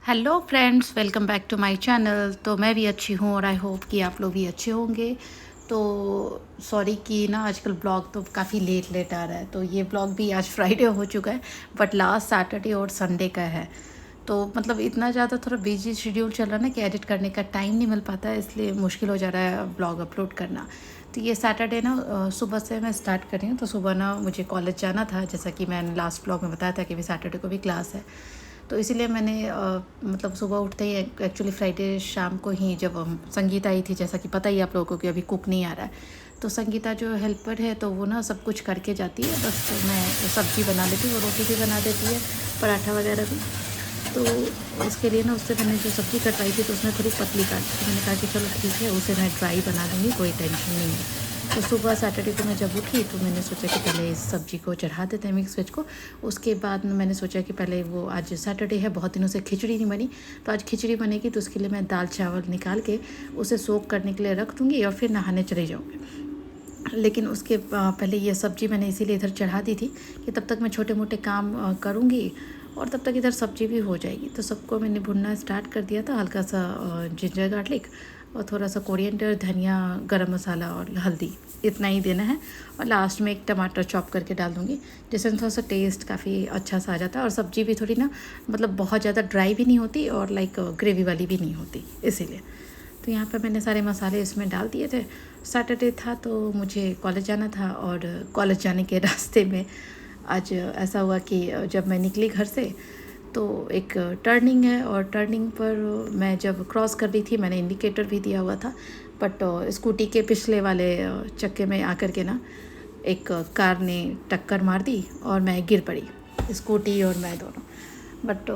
Hello friends, welcome back to my channel. तो मैं भी अच्छी हूँ और आई होप कि आप लोग भी अच्छे होंगे। तो सॉरी कि ना आजकल ब्लॉग तो काफ़ी लेट आ रहा है। तो ये ब्लॉग भी आज फ्राइडे हो चुका है, बट लास्ट सैटरडे और संडे का है। तो मतलब इतना ज़्यादा थोड़ा बिजी शेड्यूल चल रहा है ना कि एडिट करने का टाइम नहीं मिल पाता है, इसलिए मुश्किल हो जा रहा है ब्लॉग अपलोड करना। तो ये सैटरडे ना सुबह से मैं स्टार्ट कर रही हूँ। तो सुबह ना मुझे कॉलेज जाना था, जैसा कि मैंने लास्ट ब्लॉग में बताया था कि भी सैटरडे को भी क्लास है। तो इसीलिए मैंने मतलब सुबह उठते ही एक्चुअली फ्राइडे शाम को ही जब संगीता आई थी, जैसा कि पता ही आप लोगों को कि अभी कुक नहीं आ रहा है। तो संगीता जो हेल्पर है तो वो ना सब कुछ करके जाती है, बस मैं सब्ज़ी बना लेती हूँ, रोटी भी बना देती है, पराठा वगैरह भी। तो उसके लिए ना उससे मैंने जो सब्ज़ी कटवाई थी तो उसमें थोड़ी पतली काटी थी। मैंने कहा कि चलो ठीक है, उसे मैं ड्राई बना दूँगी, कोई टेंशन नहीं है। तो सुबह सैटरडे को मैं जब उठी तो मैंने सोचा कि पहले इस सब्ज़ी को चढ़ा देते हैं, मिक्स वेज को। उसके बाद मैंने सोचा कि पहले वो आज सैटरडे है, बहुत दिनों से खिचड़ी नहीं बनी, तो आज खिचड़ी बनेगी। तो उसके लिए मैं दाल चावल निकाल के उसे सोक करने के लिए रख दूँगी और फिर नहाने चले जाऊँगी। लेकिन उसके पहले ये सब्ज़ी मैंने इसीलिए इधर चढ़ा दी थी कि तब तक मैं छोटे मोटे काम करूँगी और तब तक इधर सब्ज़ी भी हो जाएगी। तो सबको मैंने भुनना स्टार्ट कर दिया था, हल्का सा जिंजर गार्लिक और थोड़ा सा कोरिएंडर, धनिया, गरम मसाला और हल्दी, इतना ही देना है। और लास्ट में एक टमाटर चॉप करके डाल दूँगी, जिससे थोड़ा सा टेस्ट काफ़ी अच्छा सा आ जाता है और सब्ज़ी भी थोड़ी ना मतलब बहुत ज़्यादा ड्राई भी नहीं होती और लाइक ग्रेवी वाली भी नहीं होती, इसीलिए। तो यहाँ पर मैंने सारे मसाले इसमें डाल दिए थे। सैटरडे था तो मुझे कॉलेज जाना था और कॉलेज जाने के रास्ते में आज ऐसा हुआ कि जब मैं निकली घर से तो एक टर्निंग है और टर्निंग पर मैं जब क्रॉस कर रही थी, मैंने इंडिकेटर भी दिया हुआ था, बट स्कूटी के पिछले वाले चक्के में आकर के ना एक कार ने टक्कर मार दी और मैं गिर पड़ी, स्कूटी और मैं दोनों। बट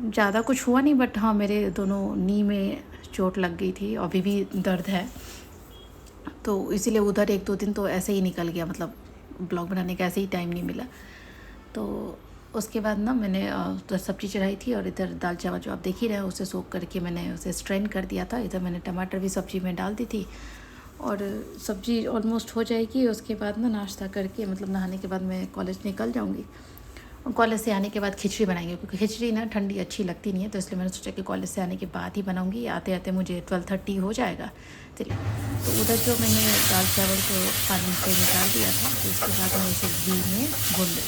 ज़्यादा कुछ हुआ नहीं, बट हाँ मेरे दोनों नी में चोट लग गई थी, अभी भी दर्द है। तो इसीलिए उधर एक दो दिन तो ऐसे ही निकल गया, मतलब ब्लॉग बनाने का ऐसे ही टाइम नहीं मिला। तो उसके बाद ना मैंने तो सब्ज़ी चढ़ाई थी और इधर दाल चावल जो आप देख ही रहे हैं उसे सोख करके मैंने उसे स्ट्रेन कर दिया था। इधर मैंने टमाटर भी सब्ज़ी में डाल दी थी और सब्ज़ी ऑलमोस्ट हो जाएगी। उसके बाद ना नाश्ता करके मतलब नहाने के बाद मैं कॉलेज निकल जाऊँगी। कॉलेज से आने के बाद खिचड़ी बनाएंगे, क्योंकि खिचड़ी ना ठंडी अच्छी लगती नहीं है, तो इसलिए मैंने सोचा कि कॉलेज से आने के बाद ही बनाऊंगी। आते आते मुझे 12:30 हो जाएगा। चलिए, तो उधर जो मैंने दाल चावल को पानी से निकाल दिया था, तो उसके बाद मैं इसे घी में भून ली,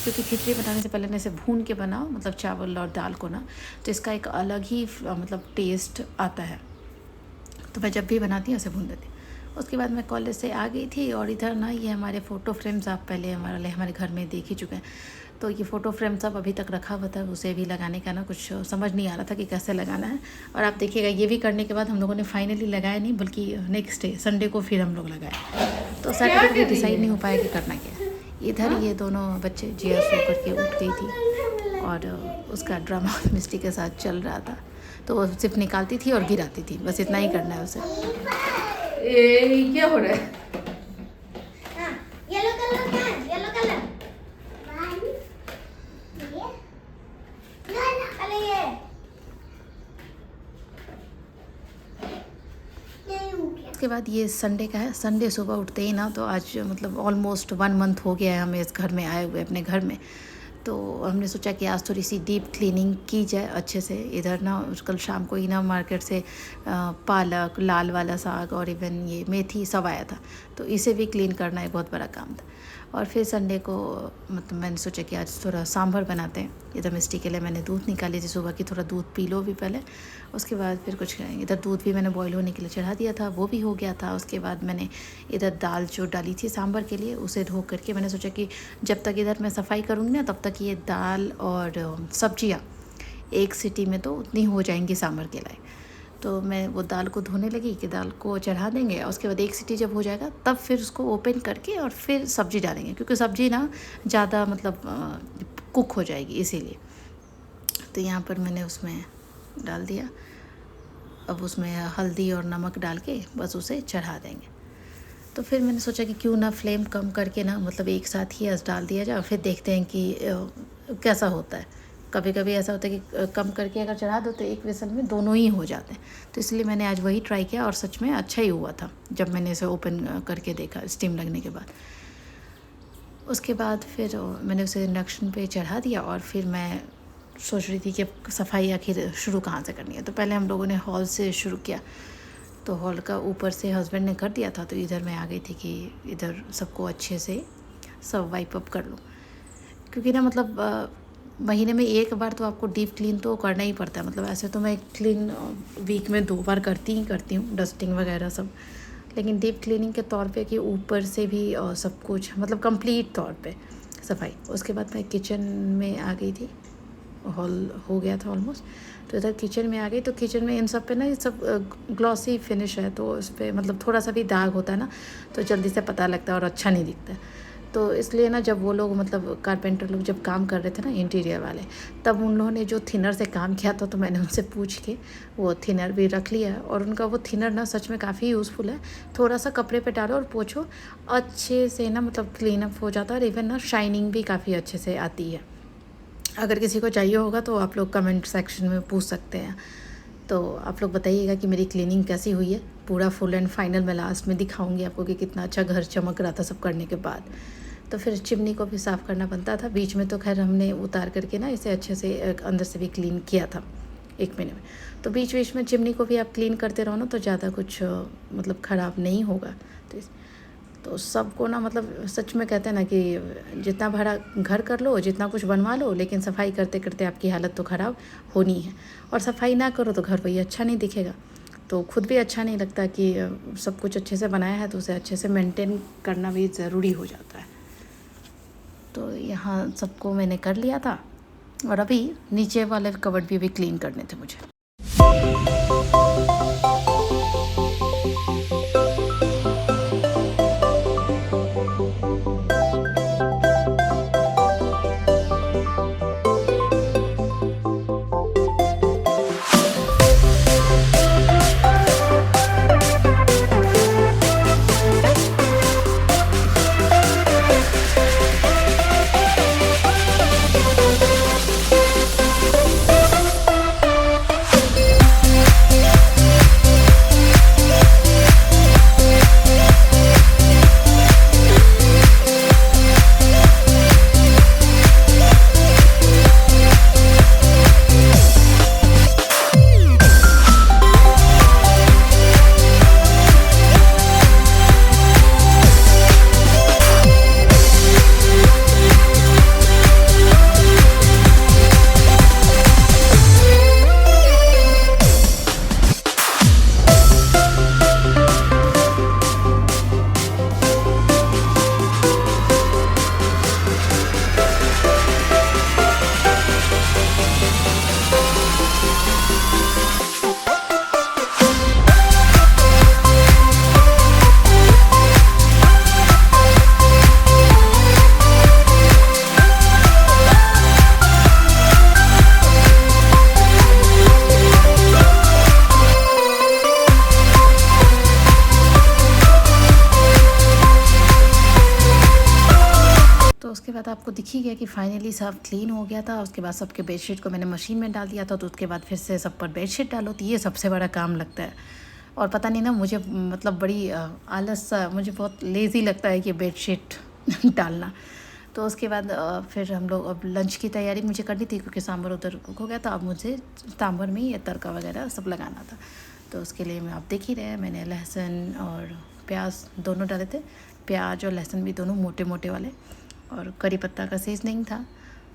क्योंकि खिचड़ी बनाने से पहले ना इसे भून के बनाओ, मतलब चावल और दाल को ना, तो इसका एक अलग ही मतलब टेस्ट आता है। तो मैं जब भी बनाती हूँ उसे भून देती हूँ। उसके बाद मैं कॉलेज से आ गई थी और इधर ना ये हमारे फ़ोटो फ्रेम्स आप पहले हमारे घर में देख ही चुके हैं। तो ये फ़ोटो फ्रेम सब अभी तक रखा हुआ था, उसे भी लगाने का ना कुछ समझ नहीं आ रहा था कि कैसे लगाना है। और आप देखिएगा ये भी करने के बाद हम लोगों ने फाइनली लगाया नहीं, बल्कि नेक्स्ट डे संडे को फिर हम लोग लगाए। तो सैटरडे को भी डिसाइड नहीं हो पाया कि करना क्या है। इधर ये दोनों बच्चे जिया सो करके उठ गई थी और उसका ड्रामा मिस्टी के साथ चल रहा था। तो वो सिर्फ निकालती थी और गिराती थी, बस इतना ही करना है उसे। क्या हो रहा है? येलो कलर का है, येलो कलर उसके बाद ये संडे का है। संडे सुबह उठते ही ना, तो आज मतलब ऑलमोस्ट 1 मंथ हो गया है हमें इस घर में आए हुए, अपने घर में। तो हमने सोचा कि आज थोड़ी सी डीप क्लीनिंग की जाए अच्छे से। इधर ना कल शाम को ही ना मार्केट से पालक, लाल वाला साग और इवन ये मेथी सब आया था, तो इसे भी क्लीन करना एक बहुत बड़ा काम था। और फिर संडे को मतलब मैंने सोचा कि आज थोड़ा सांभर बनाते हैं। इधर मिस्टी के लिए मैंने दूध निकाली थी सुबह की, थोड़ा दूध पी लो भी पहले, उसके बाद फिर कुछ करेंगे। इधर दूध भी मैंने बॉईल होने के लिए चढ़ा दिया था, वो भी हो गया था। उसके बाद मैंने इधर दाल जो डाली थी सांभर के लिए उसे धो करके मैंने सोचा कि जब तक इधर मैं सफाई करूँगी ना, तब तक ये दाल और सब्जियाँ एक सीटी में तो उतनी हो जाएंगी सांभर के लायक। तो मैं वो दाल को धोने लगी कि दाल को चढ़ा देंगे, और उसके बाद एक सीटी जब हो जाएगा तब फिर उसको ओपन करके और फिर सब्ज़ी डालेंगे, क्योंकि सब्ज़ी ना ज़्यादा मतलब कुक हो जाएगी इसीलिए। तो यहाँ पर मैंने उसमें डाल दिया। अब उसमें हल्दी और नमक डाल के बस उसे चढ़ा देंगे। तो फिर मैंने सोचा कि क्यों ना फ्लेम कम करके ना मतलब एक साथ ही डाल दिया जाए, फिर देखते हैं कि कैसा होता है। कभी कभी ऐसा होता है कि कम करके अगर चढ़ा दो तो एक विसल में दोनों ही हो जाते हैं। तो इसलिए मैंने आज वही ट्राई किया और सच में अच्छा ही हुआ था जब मैंने इसे ओपन करके देखा स्टीम लगने के बाद। उसके बाद फिर मैंने उसे इंडक्शन पे चढ़ा दिया और फिर मैं सोच रही थी कि सफाई आखिर शुरू कहाँ से करनी है। तो पहले हम लोगों ने हॉल से शुरू किया। तो हॉल का ऊपर से हस्बैंड ने कर दिया था, तो इधर मैं आ गई थी कि इधर सबको अच्छे से सब वाइप अप कर लूँ, क्योंकि ना मतलब महीने में एक बार तो आपको डीप क्लीन तो करना ही पड़ता है। मतलब ऐसे तो मैं क्लीन वीक में 2 बार करती हूँ, डस्टिंग वगैरह सब, लेकिन डीप क्लीनिंग के तौर पे कि ऊपर से भी सब कुछ मतलब कंप्लीट तौर पे सफाई। उसके बाद मैं किचन में आ गई थी, हॉल हो गया था ऑलमोस्ट। तो इधर किचन में आ गई। तो किचन में इन सब पे ना ये सब ग्लॉसी फिनिश है, तो उस पर मतलब थोड़ा सा भी दाग होता है ना तो जल्दी से पता लगता है और अच्छा नहीं दिखता है। तो इसलिए ना जब वो लोग मतलब कारपेंटर लोग जब काम कर रहे थे ना इंटीरियर वाले, तब उन लोगों ने जो थिनर से काम किया था, तो मैंने उनसे पूछ के वो थिनर भी रख लिया है। और उनका वो थिनर ना सच में काफ़ी यूज़फुल है। थोड़ा सा कपड़े पे डालो और पोछो, अच्छे से ना मतलब क्लीन अप हो जाता है। और इवन ना शाइनिंग भी काफ़ी अच्छे से आती है। अगर किसी को चाहिए होगा तो आप लोग कमेंट सेक्शन में पूछ सकते हैं। तो आप लोग बताइएगा कि मेरी क्लीनिंग कैसी हुई है। पूरा फुल एंड फाइनल मैं लास्ट में दिखाऊंगी आपको कि कितना अच्छा घर चमक रहा था सब करने के बाद। तो फिर चिमनी को भी साफ़ करना बनता था। बीच में तो खैर हमने उतार करके ना इसे अच्छे से अंदर से भी क्लीन किया था 1 महीने में। तो बीच बीच में चिमनी को भी आप क्लीन करते रहो ना तो ज़्यादा कुछ मतलब ख़राब नहीं होगा। तो सबको ना मतलब सच में कहते हैं ना कि जितना बड़ा घर कर लो, जितना कुछ बनवा लो, लेकिन सफाई करते करते आपकी हालत तो ख़राब होनी है। और सफाई ना करो तो घर वही अच्छा नहीं दिखेगा, तो खुद भी अच्छा नहीं लगता कि सब कुछ अच्छे से बनाया है तो उसे अच्छे से मेंटेन करना भी ज़रूरी हो जाता है। तो यहाँ सबको मैंने कर लिया था और अभी नीचे वाले कबर्ड भी क्लीन करने थे मुझे। तो उसके बाद आपको दिख ही गया कि फाइनली सब क्लीन हो गया था। उसके बाद सबके बेडशीट को मैंने मशीन में डाल दिया था। तो उसके बाद फिर से सब पर बेडशीट डालो, तो ये सबसे बड़ा काम लगता है। और पता नहीं ना मुझे मतलब बड़ी आलस सा, मुझे बहुत लेज़ी लगता है कि बेडशीट डालना। तो उसके बाद फिर हम लोग अब लंच की तैयारी मुझे करनी थी, क्योंकि सांभर उधर कुक हो गया था। अब मुझे सांभर में ये तड़का वगैरह सब लगाना था। तो उसके लिए मैं आप देख ही रहे हैं, मैंने लहसुन और प्याज दोनों डाले थे। प्याज और लहसुन भी दोनों मोटे मोटे वाले, और करी पत्ता का सीजनिंग था।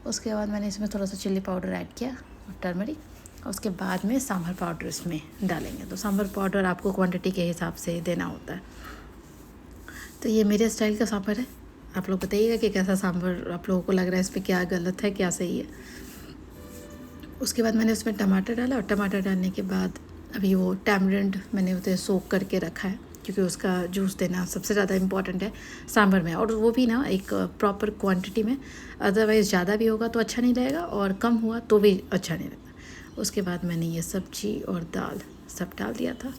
उसके बाद मैंने इसमें थोड़ा सा चिल्ली पाउडर ऐड किया और टर्मरिक। और उसके बाद में सांभर पाउडर इसमें डालेंगे। तो सांभर पाउडर आपको क्वांटिटी के हिसाब से देना होता है। तो ये मेरे स्टाइल का सांभर है। आप लोग बताइएगा कि कैसा सांभर आप लोगों को लग रहा है, इस पर क्या गलत है क्या सही है। उसके बाद मैंने उसमें टमाटर डाला, और टमाटर डालने के बाद अभी वो टैमरिंड मैंने उसे सोक करके रखा है, क्योंकि उसका जूस देना सबसे ज़्यादा इम्पॉर्टेंट है सांभर में। और वो भी ना एक प्रॉपर क्वांटिटी में, अदरवाइज़ ज़्यादा भी होगा तो अच्छा नहीं लगेगा, और कम हुआ तो भी अच्छा नहीं लगता। उसके बाद मैंने ये सब्जी और दाल सब डाल दिया था।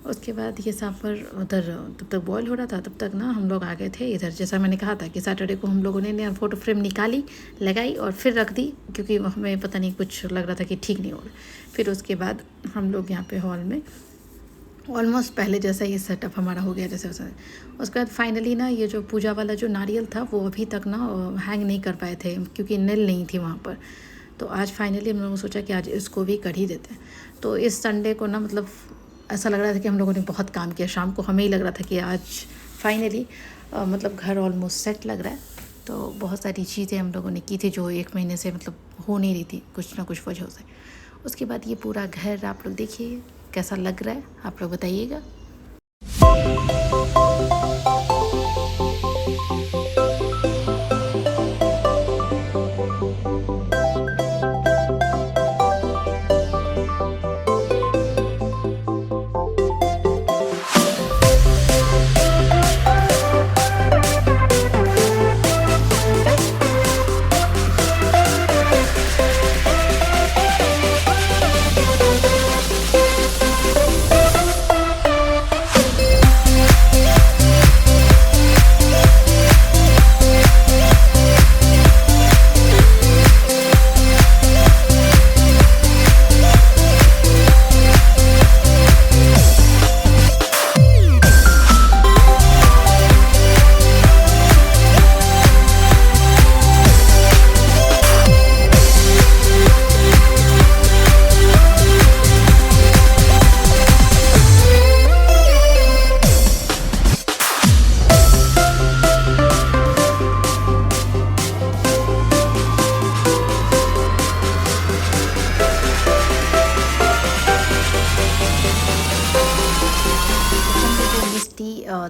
उसके बाद ये सांभर उधर तब तक बॉईल हो रहा था, तब तक ना हम लोग आ गए थे इधर। जैसा मैंने कहा था कि सैटरडे को हम लोगों ने फ़ोटो फ्रेम निकाली, लगाई और फिर रख दी, क्योंकि हमें पता नहीं कुछ लग रहा था कि ठीक नहीं हो रहा। फिर उसके बाद हम लोग यहाँ पे हॉल में ऑलमोस्ट पहले जैसा ये सेटअप हमारा हो गया जैसे वैसा। उसके बाद फाइनली ना ये जो पूजा वाला जो नारियल था वो अभी तक ना हैंग नहीं कर पाए थे क्योंकि नील नहीं थी वहाँ पर। तो आज फाइनली हम लोगों ने सोचा कि आज इसको भी कर ही देते हैं। तो इस संडे को ना मतलब ऐसा लग रहा था कि हम लोगों ने बहुत काम किया। शाम को हमें ही लग रहा था कि आज फाइनली मतलब घर ऑलमोस्ट सेट लग रहा है। तो बहुत सारी चीज़ें हम लोगों ने की थी जो 1 महीने से मतलब हो नहीं रही थी कुछ ना कुछ वजह से। उसके बाद ये पूरा घर आप लोग देखिए कैसा लग रहा है, आप लोग बताइएगा।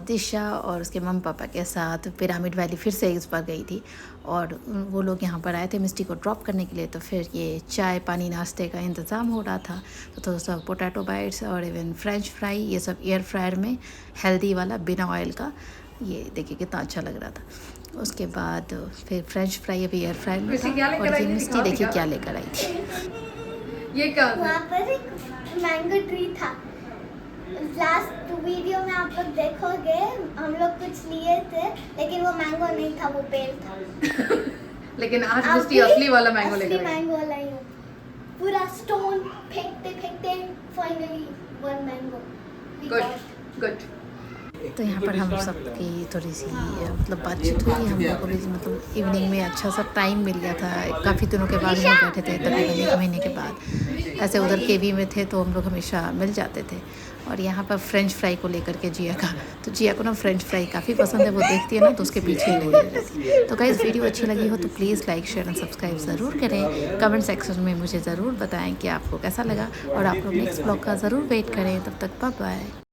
दिशा और उसके मम्मी पापा के साथ पिरामिड वैली फिर से इस बार गई थी और वो लोग यहाँ पर आए थे मिस्टी को ड्रॉप करने के लिए। तो फिर ये चाय पानी नाश्ते का इंतज़ाम हो रहा था। तो थोड़ा सा पोटैटो बाइट्स और इवन फ्रेंच फ्राई ये सब एयर फ्रायर में हेल्दी वाला बिना ऑयल का, ये देखिए कितना अच्छा लग रहा था। उसके बाद फिर फ्रेंच फ्राई अभी एयर फ्रायर में था और ये मिस्टी देखिए क्या लेकर आई थी। ये क्या वहाँ पर एक मैंगो ट्री था। लास्ट वीडियो में आप लोग देखोगे हम लोग कुछ लिए थे लेकिन वो मैंगो नहीं था, वो पेड़ था। लेकिन आज मिस्टी असली वाला मैंगो लेकर आई। मैंगो लाई हूँ। पूरा स्टोन फेंकते फेंकते finally one mango. Good good. तो यहाँ पर हम सबकी थोड़ी सी मतलब बातचीत हुई। हम लोग को भी मतलब इवनिंग में अच्छा सा टाइम मिल गया था। काफ़ी दिनों के बाद हम बैठे थे, तकरीबन 1 महीने के बाद। ऐसे उधर केवी में थे तो हम लोग हमेशा मिल जाते थे। और यहाँ पर फ्रेंच फ्राई को लेकर के जिया का, तो जिया को ना फ्रेंच फ्राई काफ़ी पसंद है। वो देखती है ना तो उसके पीछे ही लगी रहती है। तो गाइस वीडियो अच्छी लगी हो तो please like share and subscribe ज़रूर करें। कमेंट सेक्शन में मुझे ज़रूर बताएं कि आपको कैसा लगा और आप लोग नेक्स्ट ब्लॉग का ज़रूर वेट करें। तब तक बाय बाय।